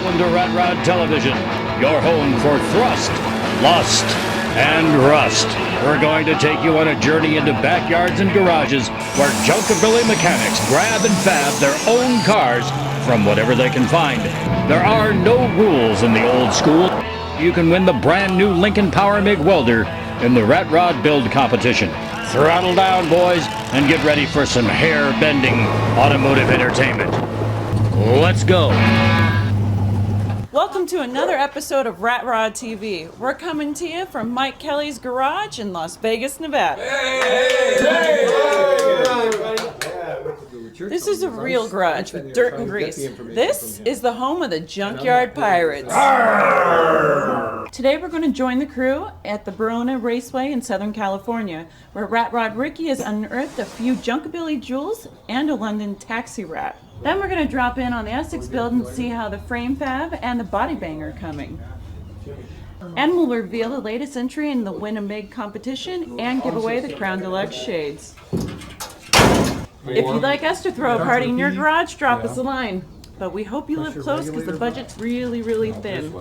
Welcome to RatRod Television, your home for thrust, lust, and rust. We're going to take you on a journey into backyards and garages where junkabilly mechanics grab and fab their own cars from whatever they can find. There are no rules in the old school. You can win the brand new Lincoln Power MIG welder in the RatRod build competition. Throttle down, boys, and get ready for some hair-bending automotive entertainment. Let's go. Welcome to another episode of RatRodTV. We're coming to you from Mike Kelly's garage in Las Vegas, Nevada. This is a real garage with dirt and grease. This is the home of the Junkyard Pirates. Today we're going to join the crew at the Verona Raceway in Southern California, where Rat Rod Ricky has unearthed a few junkabilly jewels and a London taxi rat. Then we're going to drop in on the Essex build and see how the frame fab and the body bang are coming. And we'll reveal the latest entry in the Win a MIG competition and give away the Crown Deluxe shades. If you'd like us to throw a party in your garage, drop us a line. But we hope you live close because the budget's really, really thin.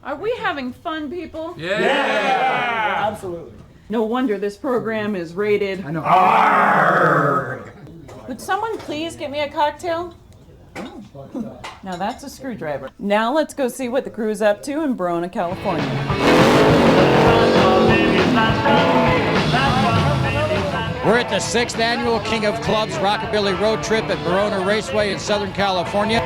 Are we having fun, people? Yeah! Absolutely. No wonder this program is rated. I know. Arrgh! Would someone please get me a cocktail? Now that's a screwdriver. Now let's go see what the crew's up to in Verona, California. We're at the 6th annual King of Clubs Rockabilly Road Trip at Verona Raceway in Southern California.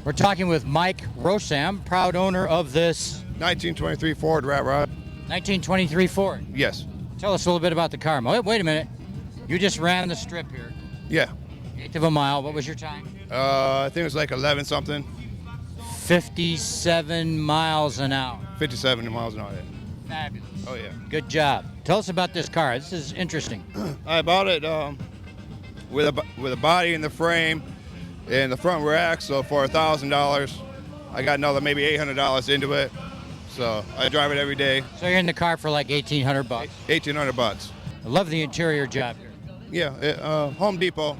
We're talking with Mike Rosham, proud owner of this 1923 Ford Rat Rod. 1923 Ford. Yes. Tell us a little bit about the car. Wait a minute. You just ran the strip here. Yeah. 1/8 of a mile. What was your time? I think it was like 11 something. 57 miles an hour. 57 miles an hour. Fabulous. Oh yeah. Good job. Tell us about this car. This is interesting. I bought it with a body and the frame and the front rack. So for $1,000, I got another maybe $800 into it. So I drive it every day. So you're in the car for like $1,800 bucks. $1,800. I love the interior job here. Yeah. Home Depot,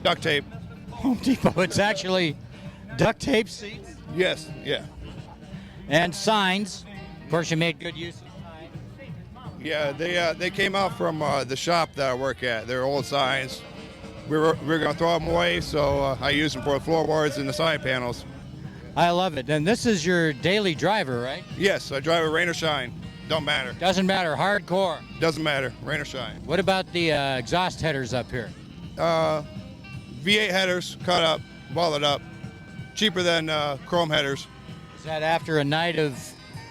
duct tape. Home Depot. It's actually duct tape seats. Yes. Yeah. And signs. Of course, you made good use of signs. Yeah. They came out from the shop that I work at. They're old signs. We're gonna throw them away, so I use them for the floorboards and the side panels. I love it. And this is your daily driver, right? Yes, I drive it rain or shine. Don't matter. Doesn't matter. Hardcore. Doesn't matter. Rain or shine. What about the exhaust headers up here? V8 headers, cut up, welded up. Cheaper than chrome headers. Is that after a night of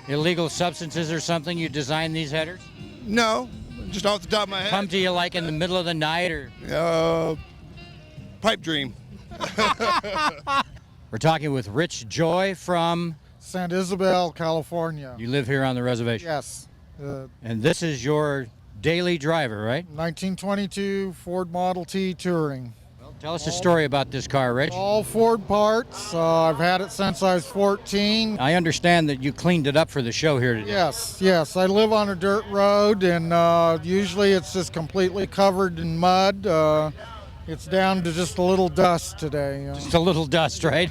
illegal substances or something you designed these headers? No, just off the top of my head. Come to you like in the middle of the night or? Pipe dream. We're talking with Rich Joy from? San Isabel, California. You live here on the reservation? Yes. And this is your daily driver, right? 1922 Ford Model T Touring. Well, tell us a story about this car, Rich. All Ford parts. I've had it since I was 14. I understand that you cleaned it up for the show here today. Yes. I live on a dirt road, and usually it's just completely covered in mud. It's down to just a little dust today. Just a little dust, right?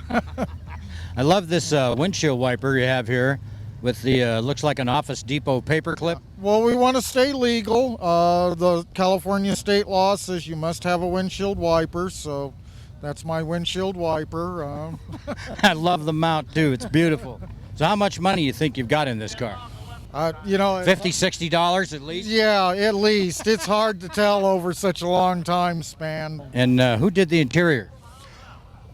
I love this windshield wiper you have here with the, looks like an Office Depot paperclip. Well, we want to stay legal. The California state law says you must have a windshield wiper, so that's my windshield wiper. I love the mount, too. It's beautiful. So how much money you think you've got in this car? $50, $60 at least? Yeah, at least. It's hard to tell over such a long time span. And who did the interior?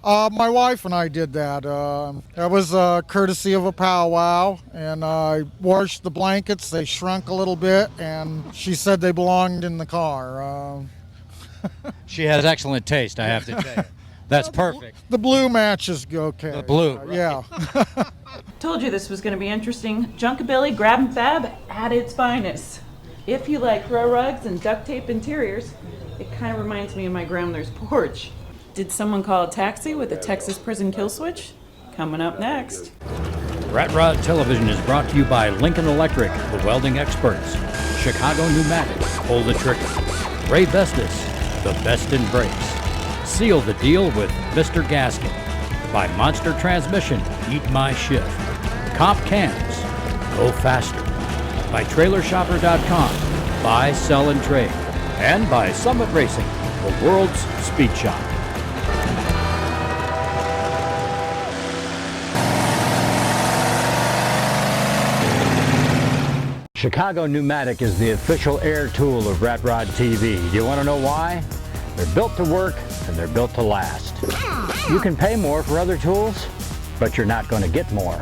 My wife and I did that. That was courtesy of a powwow, and I washed the blankets. They shrunk a little bit, and she said they belonged in the car. She has excellent taste, I have to tell you. That's perfect. The blue matches okay. The blue, right. Yeah. Told you this was going to be interesting. Junkabilly Grab and Fab at its finest. If you like throw rugs and duct tape interiors, it kind of reminds me of my grandmother's porch. Did someone call a taxi with a Texas prison kill switch? Coming up next. Rat Rod Television is brought to you by Lincoln Electric, the welding experts, Chicago Pneumatics, Pull the Trigger, Ray Bestis, the best in brakes, Seal the Deal with Mr. Gaskin, by Monster Transmission, Eat My Shift, Comp Cams, Go Faster, by TrailerShopper.com, buy, sell, and trade, and by Summit Racing, the world's speed shop. Chicago Pneumatic is the official air tool of RatRodTV. Do you want to know why? They're built to work and they're built to last. You can pay more for other tools, but you're not going to get more.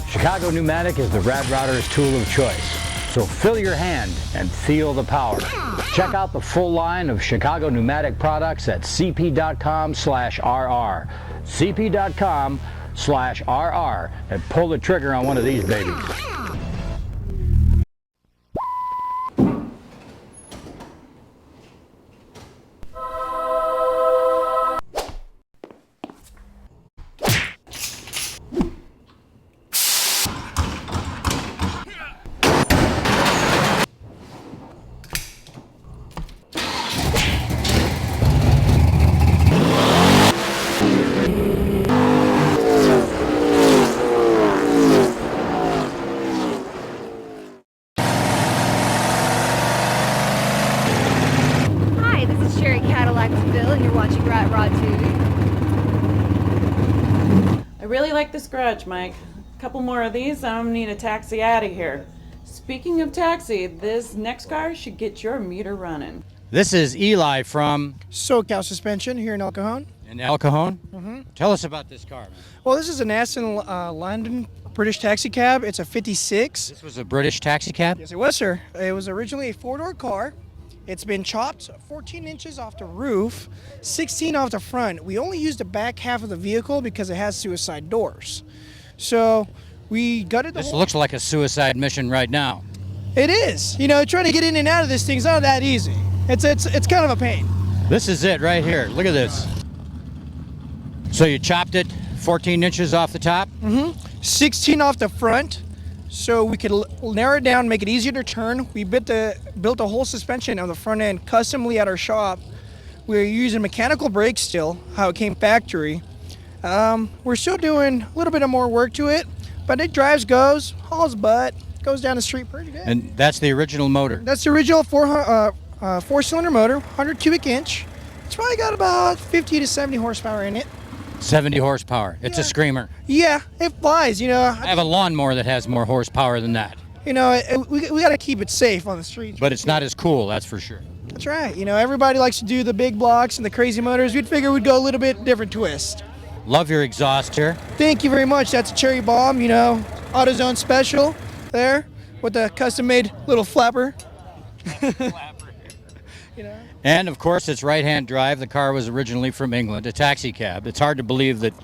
Chicago Pneumatic is the Rat Rodder's tool of choice. So fill your hand and feel the power. Check out the full line of Chicago Pneumatic products at cp.com/RR. cp.com/RR and pull the trigger on one of these babies. And you're watching RatRodTV. I really like this garage, Mike. A couple more of these, I'm gonna need a taxi out of here. Speaking of taxi, this next car should get your meter running. This is Eli from SoCal Suspension here in El Cajon. El Cajon. Tell us about this car, man. Well, this is an Aston London British taxi cab. It's a 56. This was a British taxi cab? Yes, it was, sir. It was originally a four-door car. It's been chopped 14 inches off the roof, 16 off the front. We only used the back half of the vehicle because it has suicide doors. So we gutted the This looks like a suicide mission right now. It is. You know, trying to get in and out of this thing's not that easy. It's kind of a pain. This is it right here. Look at this. So you chopped it 14 inches off the top? 16 off the front. So we could narrow it down, make it easier to turn. We built a whole suspension on the front end customly at our shop. We're using mechanical brakes still, how it came factory. We're still doing a little bit of more work to it, but it drives, goes, hauls butt, goes down the street pretty good. And that's the original motor? That's the original four-cylinder motor, 100 cubic inch. It's probably got about 50 to 70 horsepower in it. 70 horsepower. It's a screamer. Yeah, it flies, you know. I have a lawnmower that has more horsepower than that. You know, we got to keep it safe on the streets. But it's not as cool, that's for sure. That's right. You know, everybody likes to do the big blocks and the crazy motors. We'd figure we'd go a little bit different twist. Love your exhaust here. Thank you very much. That's a cherry bomb, you know, AutoZone special there with the custom-made little flapper. You know. And of course, it's right-hand drive. The car was originally from England, a taxi cab. It's hard to believe that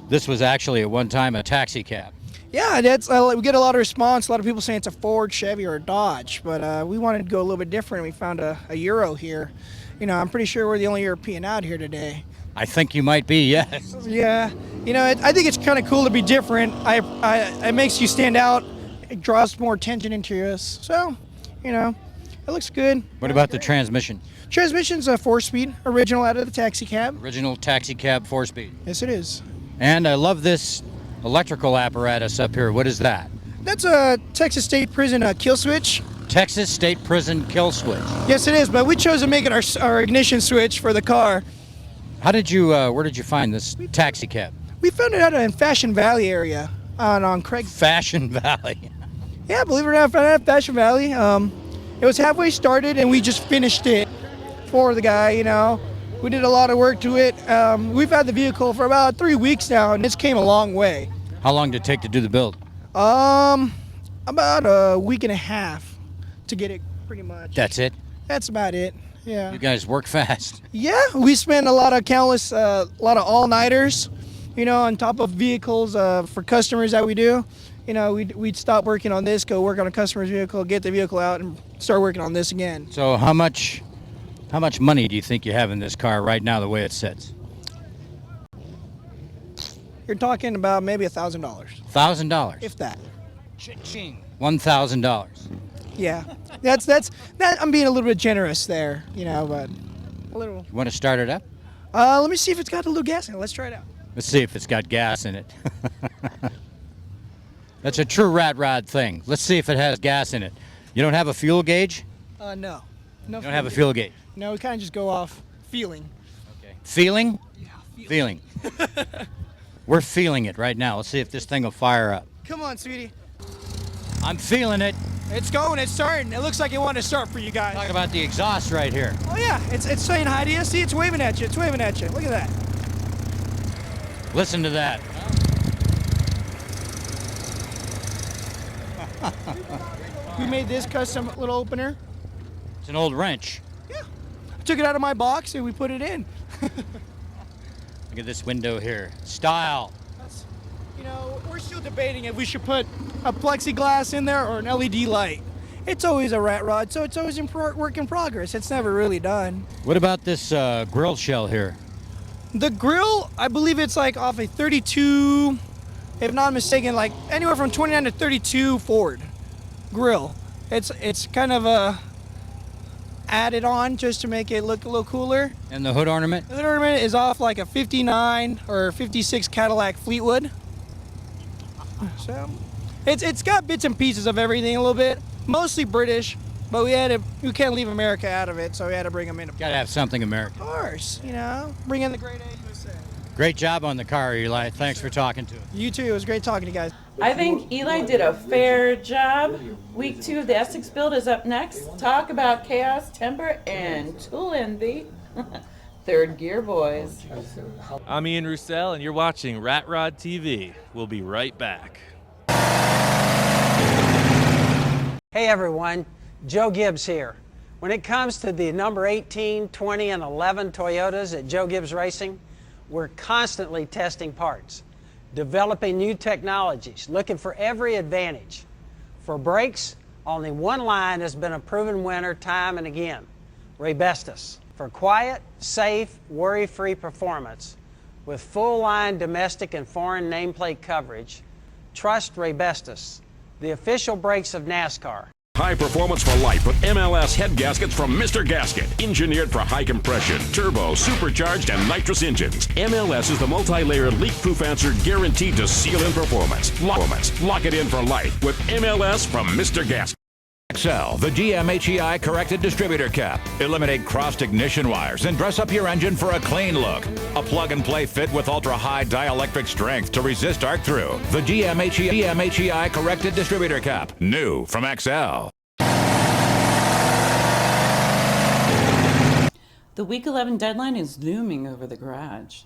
this was actually at one time a taxi cab. Yeah, that's we get a lot of response. A lot of people saying it's a Ford, Chevy, or a Dodge, but we wanted to go a little bit different. We found a Euro here. You know, I'm pretty sure we're the only European out here today. I think you might be, yes. Yeah, you know, I think it's kind of cool to be different. It makes you stand out. It draws more attention into us. So, you know, it looks good. What about the transmission? Transmission's a 4-speed, original out of the taxi cab. Original taxi cab 4-speed. Yes, it is. And I love this electrical apparatus up here. What is that? That's a Texas State Prison kill switch. Texas State Prison kill switch. Yes, it is, but we chose to make it our ignition switch for the car. How did you, where did you find this taxi cab? We found it out in Fashion Valley area on Craig. Fashion Valley. Yeah, believe it or not, I found it at Fashion Valley. It was halfway started and we just finished it for the guy, you know. We did a lot of work to it. We've had the vehicle for about 3 weeks now and it's came a long way. How long did it take to do the build? About a week and a half to get it pretty much. That's it? That's about it, yeah. You guys work fast. Yeah, we spend a lot of all-nighters, you know, on top of vehicles for customers that we do. You know, we'd stop working on this, go work on a customer's vehicle, get the vehicle out, and start working on this again. So how much money do you think you have in this car right now, the way it sits? you're talking about maybe $1,000. $1,000. If that. $1,000. Yeah. That I'm being a little bit generous there, you know, but a little. You want to start it up? Let me see if it's got a little gas in it. Let's try it out. Let's see if it's got gas in it. That's a true rat rod thing. Let's see if it has gas in it. You don't have a fuel gauge? No. No. You don't have a fuel gauge? No, we kind of just go off feeling. Okay. Feeling? Yeah, Feeling. We're feeling it right now. Let's see if this thing will fire up. Come on, sweetie. I'm feeling it. It's going. It's starting. It looks like it wanted to start for you guys. Talk about the exhaust right here. Oh yeah, it's saying hi to you. See, it's waving at you. It's waving at you. Look at that. Listen to that. We made this custom little opener. It's an old wrench. Yeah. I took it out of my box and we put it in. Look at this window here. Style. You know, we're still debating if we should put a plexiglass in there or an LED light. It's always a rat rod, so it's always in work in progress. It's never really done. What about this grill shell here? The grill, I believe it's like off a 32, if not mistaken, like anywhere from 29 to 32 Ford grill. It's kind of added on just to make it look a little cooler. And the hood ornament? The hood ornament is off like a 59 or 56 Cadillac Fleetwood. So it's got bits and pieces of everything a little bit, mostly British, but we can't leave America out of it, so we had to bring them in. Gotta have something American. Of course, you know, bring in the great USA. Great job on the car, Eli. Thanks for talking to us. You too. It was great talking to you guys. I think Eli did a fair job. Week 2 of the Essex build is up next. Talk about chaos, temper, and tool envy. Third gear, boys. I'm Ian Roussel, and you're watching RatRodTV. We'll be right back. Hey everyone, Joe Gibbs here. When it comes to the number 18, 20, and 11 Toyotas at Joe Gibbs Racing, we're constantly testing parts, developing new technologies, looking for every advantage. For brakes, only one line has been a proven winner time and again, Raybestos. For quiet, safe, worry-free performance, with full-line domestic and foreign nameplate coverage, trust Raybestos, the official brakes of NASCAR. High performance for life with MLS head gaskets from Mr. Gasket. Engineered for high compression, turbo, supercharged, and nitrous engines. MLS is the multi-layered leak-proof answer guaranteed to seal in performance. Lock it in for life with MLS from Mr. Gasket. XL, the DMHEI corrected distributor cap. Eliminate crossed ignition wires and dress up your engine for a clean look. A plug-and-play fit with ultra-high dielectric strength to resist arc-through. The DMHEI corrected distributor cap. New from XL. The Week 11 deadline is looming over the garage.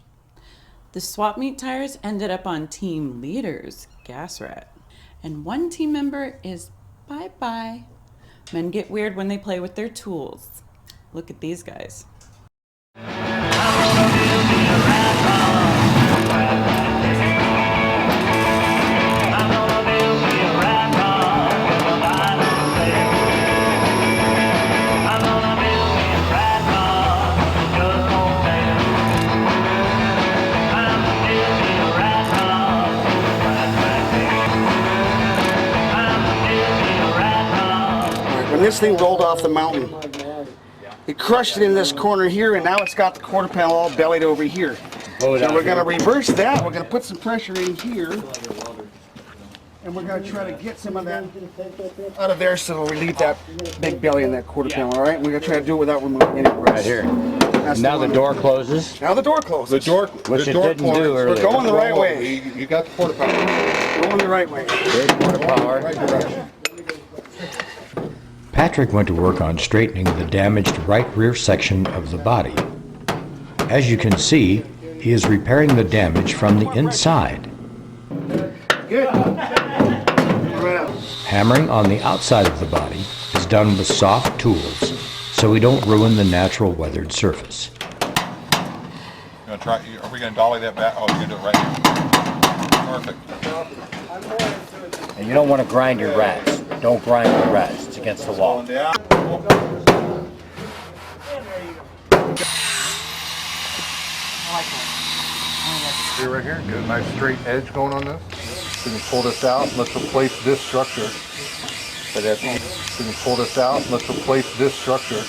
The swap meet tires ended up on team leaders, Gas Rat. And one team member is bye-bye. Men get weird when they play with their tools. Look at these guys. When this thing rolled off the mountain, it crushed it in this corner here, and now it's got the quarter panel all bellied over here. So we're going to reverse that. We're going to put some pressure in here, and we're going to try to get some of that out of there so it'll relieve that big belly in that quarter panel, all right? We're going to try to do it without removing any rust. Right here. Now the door closes. Now the door closes. Which it didn't do earlier. We're going the right way. You got the quarter power. Going the right way. Great quarter power. Right direction. Patrick went to work on straightening the damaged right rear section of the body. As you can see, he is repairing the damage from the inside. Good. Hammering on the outside of the body is done with soft tools, so we don't ruin the natural weathered surface. Are we going to dolly that back? Oh, you're going to do it right here. Perfect. And you don't want to grind your rats. Don't grind your rats. It's against the law. Here, right here, get a nice straight edge going on this. Then you pull this out, and let's replace this structure. Then you pull this out, and let's replace this structure.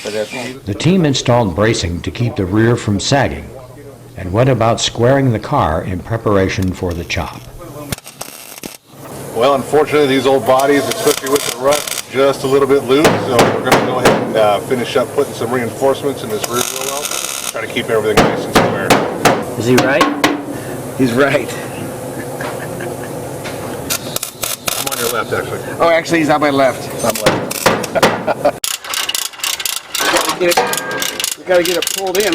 The team installed bracing to keep the rear from sagging and went about squaring the car in preparation for the chop. Well, unfortunately, these old bodies, especially with the rust, are just a little bit loose, so we're going to go ahead and finish up putting some reinforcements in this rear wheel well, try to keep everything nice and square. Is he right? He's right. I'm on your left, actually. Oh, actually, he's on my left. I'm left. We gotta get it pulled in.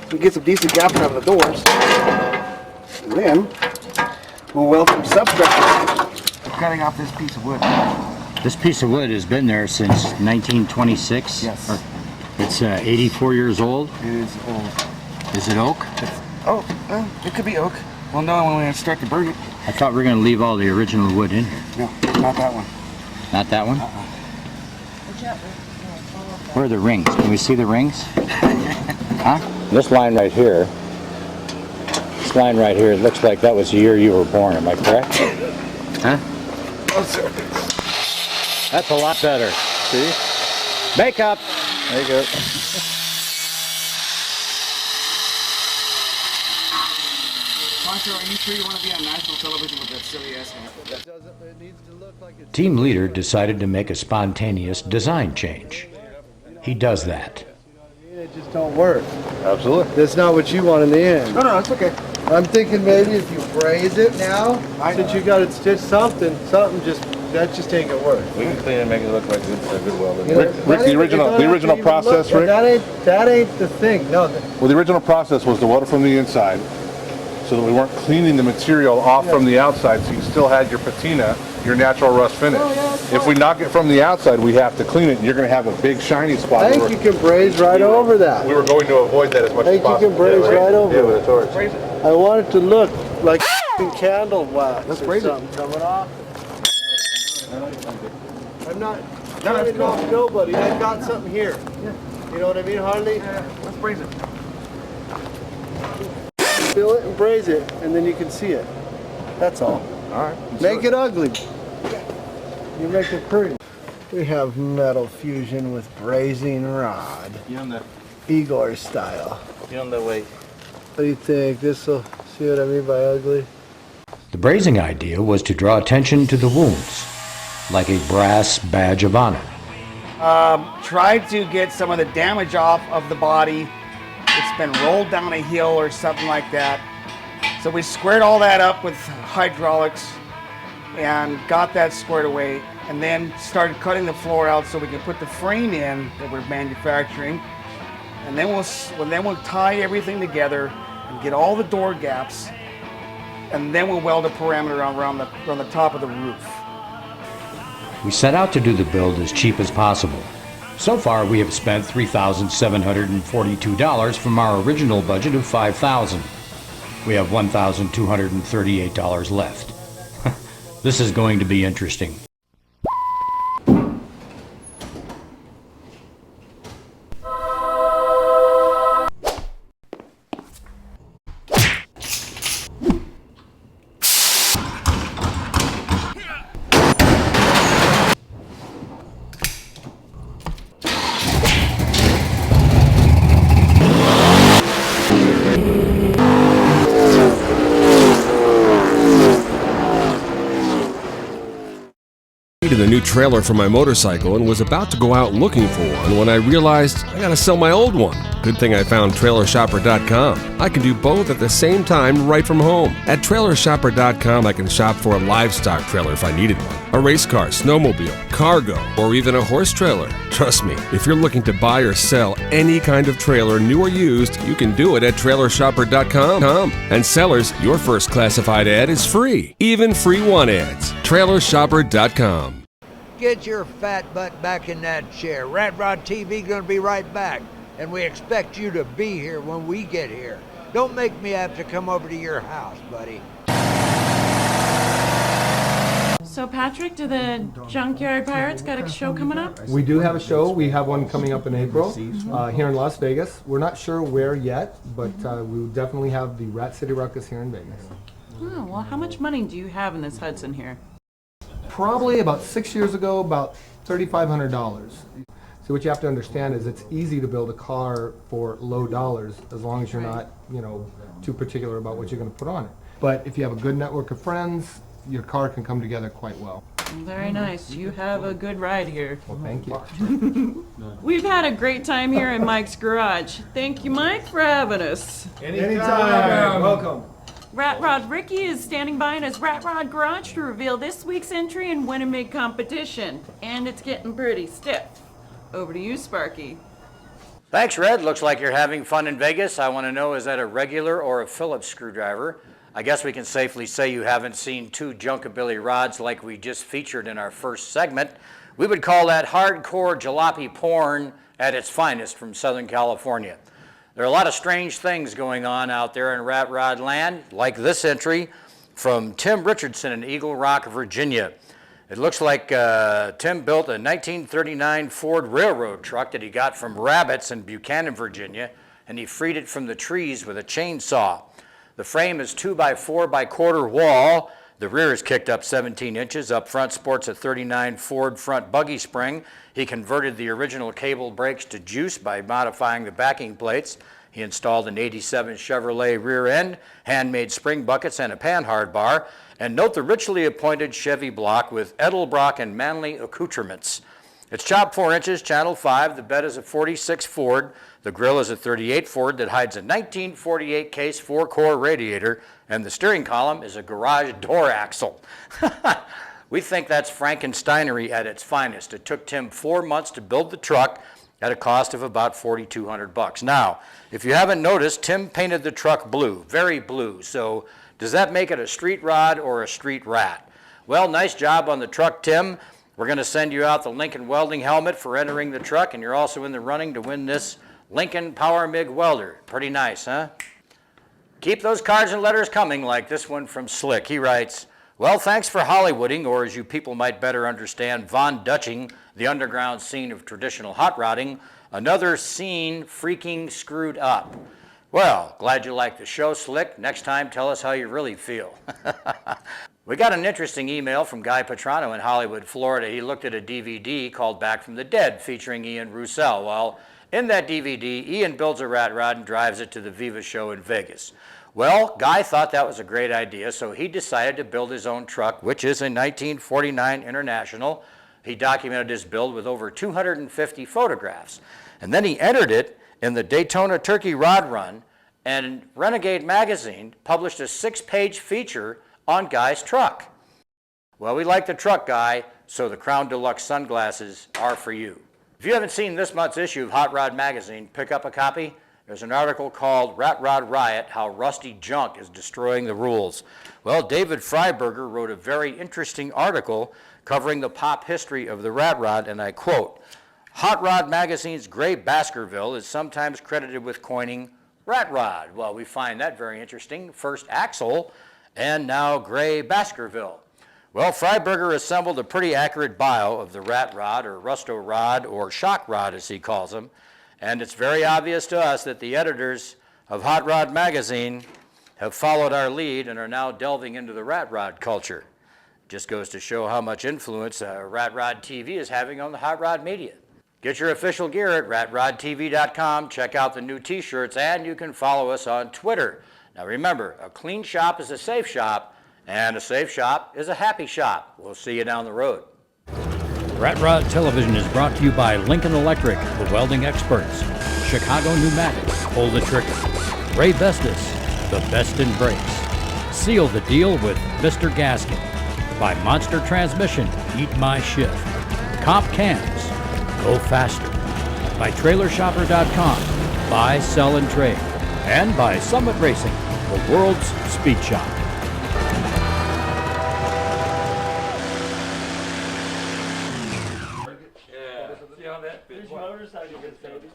So we get some decent gaps out of the doors. And then we'll weld some substructure. I'm cutting off this piece of wood. This piece of wood has been there since 1926. Yes. It's 84 years old. It is old. Is it oak? It could be oak. We'll know when we start to burn it. I thought we were going to leave all the original wood in here. No, not that one. Not that one? Where are the rings? Can we see the rings? Huh? This line right here. This line right here, it looks like that was the year you were born. Am I correct? Huh? Oh, sir. That's a lot better. See? Makeup. There you go. Poncho, are you sure you want to be on national television with that silly ass hat? Team leader decided to make a spontaneous design change. He does that. It just don't work. Absolutely. That's not what you want in the end. No, it's okay. I'm thinking maybe if you braise it now, since you got it stitched something that just ain't gonna work. We can clean it and make it look like a good welding. You know, Rick, the original process, Rick? That ain't the thing. No. Well, the original process was to weld it from the inside, so that we weren't cleaning the material off from the outside, so you still had your patina, your natural rust finish. If we knock it from the outside, we have to clean it, and you're going to have a big shiny spot. I think you can braise right over that. We were going to avoid that as much as possible. I think you can braise right over it. With a torch. I want it to look like candle wax or braise it. something coming off. I'm not trying to knock nobody. I got something here. You know what I mean, Harley? Let's braise it. Fill it and braise it, and then you can see it. That's all. All right. Make it ugly. You make it pretty. We have metal fusion with brazing rod. Igor style. Get on that way. What do you think? This'll see what I mean by ugly? The brazing idea was to draw attention to the wounds, like a brass badge of honor. Tried to get some of the damage off of the body. It's been rolled down a hill or something like that. So we squared all that up with hydraulics and got that squared away, and then started cutting the floor out so we can put the frame in that we're manufacturing. And then we'll tie everything together and get all the door gaps, and then we'll weld a parameter around the top of the roof. We set out to do the build as cheap as possible. So far, we have spent $3,742 from our original budget of $5,000. We have $1,238 left. This is going to be interesting. needed a new trailer for my motorcycle and was about to go out looking for one when I realized I gotta sell my old one. Good thing I found TrailerShopper.com. I can do both at the same time right from home. At TrailerShopper.com I can shop for a livestock trailer if I needed one, a race car, snowmobile, cargo, or even a horse trailer. Trust me, if you're looking to buy or sell any kind of trailer, new or used, you can do it at TrailerShopper.com. And sellers, your first classified ad is free, even free one ads. TrailerShopper.com. Get your fat butt back in that chair. RatRodTV gonna be right back, and we expect you to be here when we get here. Don't make me have to come over to your house, buddy. So Patrick, do the Junkyard Pirates got a show coming up? We do have a show. We have one coming up in April here in Las Vegas. We're not sure where yet, but we will definitely have the Rat City Ruckus here in Vegas. Oh, well, how much money do you have in this Hudson here? Probably about 6 years ago, about $3,500. So what you have to understand is it's easy to build a car for low dollars as long as you're not, too particular about what you're going to put on it. But if you have a good network of friends, your car can come together quite well. Very nice. You have a good ride here. Well, thank you. We've had a great time here in Mike's garage. Thank you, Mike, for having us. Anytime. Welcome. Rat Rod Ricky is standing by in his Rat Rod garage to reveal this week's entry in Win a Mig competition. And it's getting pretty stiff. Over to you, Sparky. Thanks, Red. Looks like you're having fun in Vegas. I want to know, is that a regular or a Phillips screwdriver? I guess we can safely say you haven't seen two Junkabilly rods like we just featured in our first segment. We would call that hardcore jalopy porn at its finest from Southern California. There are a lot of strange things going on out there in Rat Rod land, like this entry from Tim Richardson in Eagle Rock, Virginia. It looks like Tim built a 1939 Ford Railroad truck that he got from rabbits in Buchanan, Virginia, and he freed it from the trees with a chainsaw. The frame is 2x4 by quarter wall. The rear is kicked up 17 inches. Up front sports a 39 Ford front buggy spring. He converted the original cable brakes to juice by modifying the backing plates. He installed an 87 Chevrolet rear end, handmade spring buckets, and a panhard bar. And note the richly appointed Chevy block with Edelbrock and Manley accoutrements. It's chopped 4 inches, channel 5. The bed is a 46 Ford. The grill is a 38 Ford that hides a 1948 case 4-core radiator, and the steering column is a garage door axle. We think that's Frankensteinery at its finest. It took Tim 4 months to build the truck at a cost of about $4,200. Now, if you haven't noticed, Tim painted the truck blue, very blue. So does that make it a street rod or a street rat? Well, nice job on the truck, Tim. We're going to send you out the Lincoln welding helmet for entering the truck, and you're also in the running to win this Lincoln Power MIG welder. Pretty nice, huh? Keep those cards and letters coming, like this one from Slick. He writes, well, thanks for Hollywooding, or as you people might better understand, Von Dutching, the underground scene of traditional hot rodding. Another scene freaking screwed up. Well, glad you like the show, Slick. Next time, tell us how you really feel. We got an interesting email from Guy Petrano in Hollywood, Florida. He looked at a DVD called Back from the Dead featuring Ian Roussel. Well, in that DVD, Ian builds a rat rod and drives it to the Viva show in Vegas. Well, Guy thought that was a great idea, so he decided to build his own truck, which is a 1949 International. He documented his build with over 250 photographs. And then he entered it in the Daytona Turkey Rod Run, and Renegade Magazine published a 6-page feature on Guy's truck. Well, we like the truck, Guy, so the Crown Deluxe sunglasses are for you. If you haven't seen this month's issue of Hot Rod Magazine, pick up a copy. There's an article called Rat Rod Riot, How Rusty Junk is Destroying the Rules. Well, David Freiberger wrote a very interesting article covering the pop history of the rat rod, and I quote, Hot Rod Magazine's Gray Baskerville is sometimes credited with coining rat rod. Well, we find that very interesting. First Axel, and now Gray Baskerville. Well, Freiberger assembled a pretty accurate bio of the rat rod, or rusto rod, or shock rod as he calls them, and it's very obvious to us that the editors of Hot Rod Magazine have followed our lead and are now delving into the rat rod culture. Just goes to show how much influence RatRodTV is having on the hot rod media. Get your official gear at RatRodTV.com, check out the new t-shirts, and you can follow us on Twitter. Now remember, a clean shop is a safe shop, and a safe shop is a happy shop. We'll see you down the road. Rat Rod Television is brought to you by Lincoln Electric, the welding experts, Chicago Pneumatics, pull the trigger, Ray Vestas, the best in brakes, Seal the Deal with Mr. Gasket, by Monster Transmission, Eat My Shift, Comp Cams, Go Faster, by TrailerShopper.com, buy, sell, and trade, and by Summit Racing, the world's speed shop. how that fits. Which motorcycle gets baby?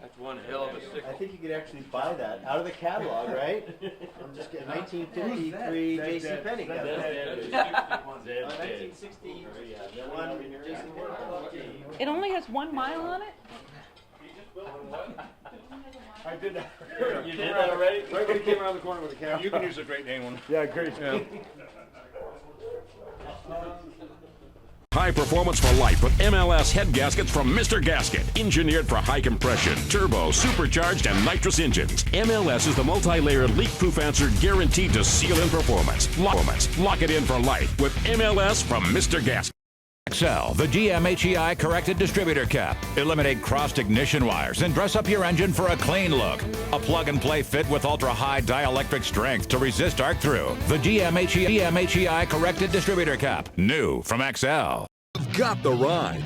That's one hell of a sticker. I think you could actually buy that out of the catalog, right? I'm just kidding. 1953 J.C. Penney. 1961 J.C. It only has 1 mile on it? I did that. You did that already? Right when he came around the corner with the camera. You can use a Great Dane one. Yeah, great. Yeah. High performance for life with MLS head gaskets from Mr. Gasket. Engineered for high compression, turbo, supercharged, and nitrous engines. MLS is the multi-layer leak-proof answer guaranteed to seal in performance. Lock it in for life with MLS from Mr. Gasket. XL, the DMHEI corrected distributor cap. Eliminate crossed ignition wires and dress up your engine for a clean look. A plug-and-play fit with ultra-high dielectric strength to resist arc through. The DMHEI corrected distributor cap. New from XL. Got the ride.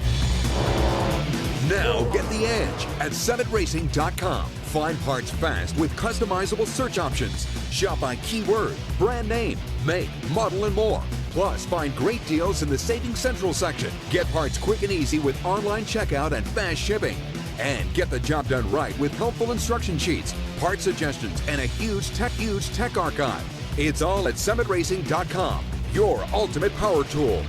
Now get the edge at SummitRacing.com. Find parts fast with customizable search options. Shop by keyword, brand name, make, model, and more. Plus, find great deals in the Savings Central section. Get parts quick and easy with online checkout and fast shipping. And get the job done right with helpful instruction sheets, part suggestions, and a huge tech archive. It's all at SummitRacing.com, your ultimate power tool.